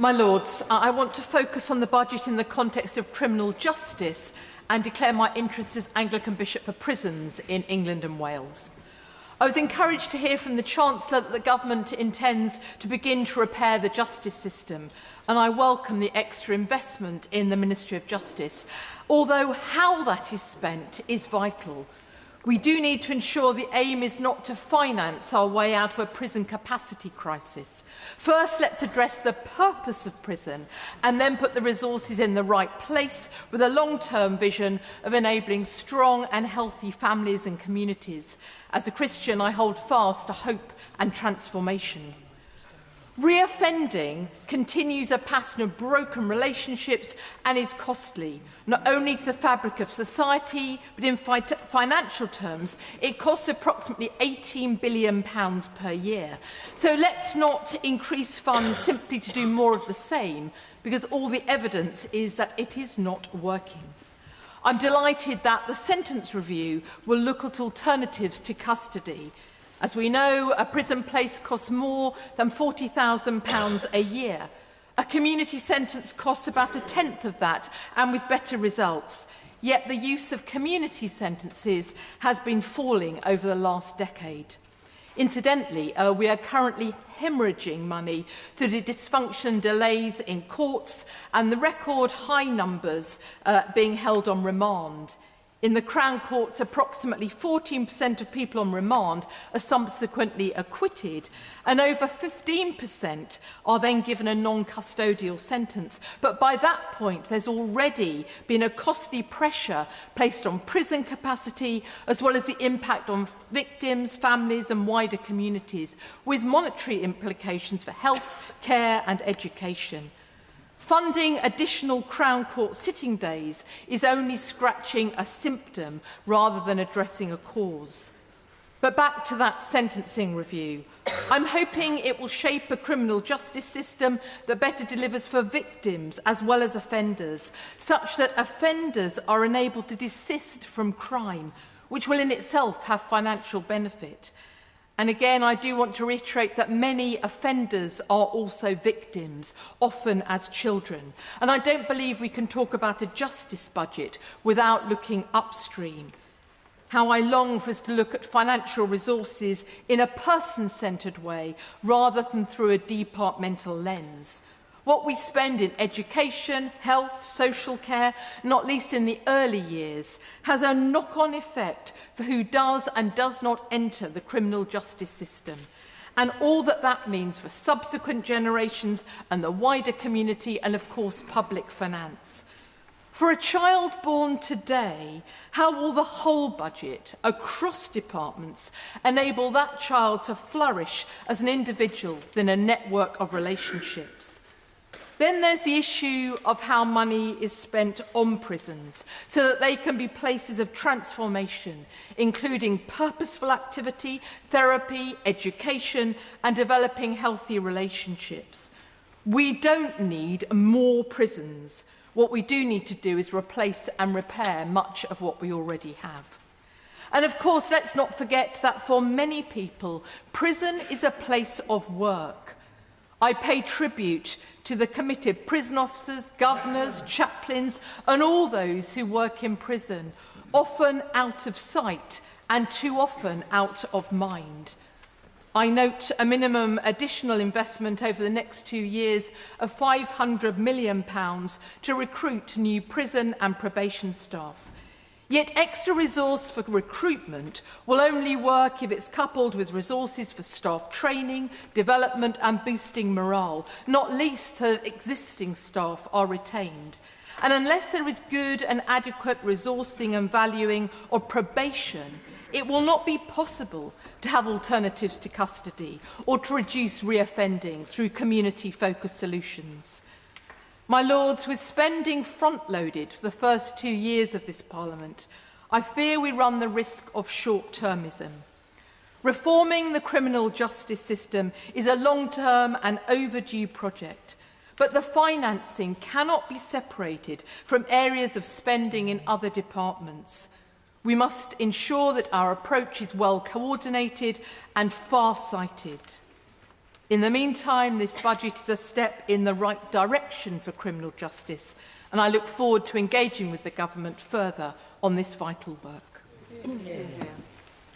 My Lords, I want to focus on the budget in the context of criminal justice and declare my interest as Anglican Bishop for prisons in England and Wales. I was encouraged to hear from the Chancellor that the Government intends to begin to repair the justice system, and I welcome the extra investment in the Ministry of Justice, although how that is spent is vital. We do need to ensure the aim is not to finance our way out of a prison capacity crisis. First, let's address the purpose of prison and then put the resources in the right place with a long-term vision of enabling strong and healthy families and communities. As a Christian, I hold fast to hope and transformation. Reoffending continues a pattern of broken relationships and is costly, not only to the fabric of society, but in financial terms, it costs approximately £18 billion per year. So let's not increase funds simply to do more of the same, because all the evidence is that it is not working. I'm delighted that the sentence review will look at alternatives to custody. As we know, a prison place costs more than £40,000 a year. A community sentence costs about a tenth of that, and with better results. Yet the use of community sentences has been falling over the last decade. Incidentally, we are currently hemorrhaging money through the dysfunction and delays in courts and the record high numbers being held on remand. In the Crown Courts, approximately 14% of people on remand are subsequently acquitted, and over 15% are then given a non-custodial sentence. But by that point, there's already been a costly pressure placed on prison capacity, as well as the impact on victims, families and wider communities, with monetary implications for health, care and education. Funding additional Crown Court sitting days is only scratching a symptom rather than addressing a cause. But back to that sentencing review. I'm hoping it will shape a criminal justice system that better delivers for victims as well as offenders, such that offenders are enabled to desist from crime, which will in itself have financial benefit. And again, I do want to reiterate that many offenders are also victims, often as children. And I don't believe we can talk about a justice budget without looking upstream. How I long for us to look at financial resources in a person-centred way rather than through a departmental lens. What we spend in education, health, social care, not least in the early years, has a knock-on effect for who does and does not enter the criminal justice system, and all that that means for subsequent generations and the wider community and, of course, public finance. For a child born today, how will the whole budget, across departments, enable that child to flourish as an individual within a network of relationships? Then there's the issue of how money is spent on prisons so that they can be places of transformation, including purposeful activity, therapy, education, and developing healthy relationships. We don't need more prisons. What we do need to do is replace and repair much of what we already have. And of course, let's not forget that for many people, prison is a place of work. I pay tribute to the committed prison officers, governors, chaplains, and all those who work in prison, often out of sight and too often out of mind. I note a minimum additional investment over the next 2 years of £500 million to recruit new prison and probation staff. Yet extra resource for recruitment will only work if it's coupled with resources for staff training, development and boosting morale, not least so that existing staff are retained. And unless there is good and adequate resourcing and valuing of probation, it will not be possible to have alternatives to custody or to reduce reoffending through community-focused solutions. My Lords, with spending front-loaded for the first 2 years of this Parliament, I fear we run the risk of short-termism. Reforming the criminal justice system is a long-term and overdue project, but the financing cannot be separated from areas of spending in other departments. We must ensure that our approach is well coordinated and far-sighted. In the meantime, this budget is a step in the right direction for criminal justice, and I look forward to engaging with the Government further on this vital work.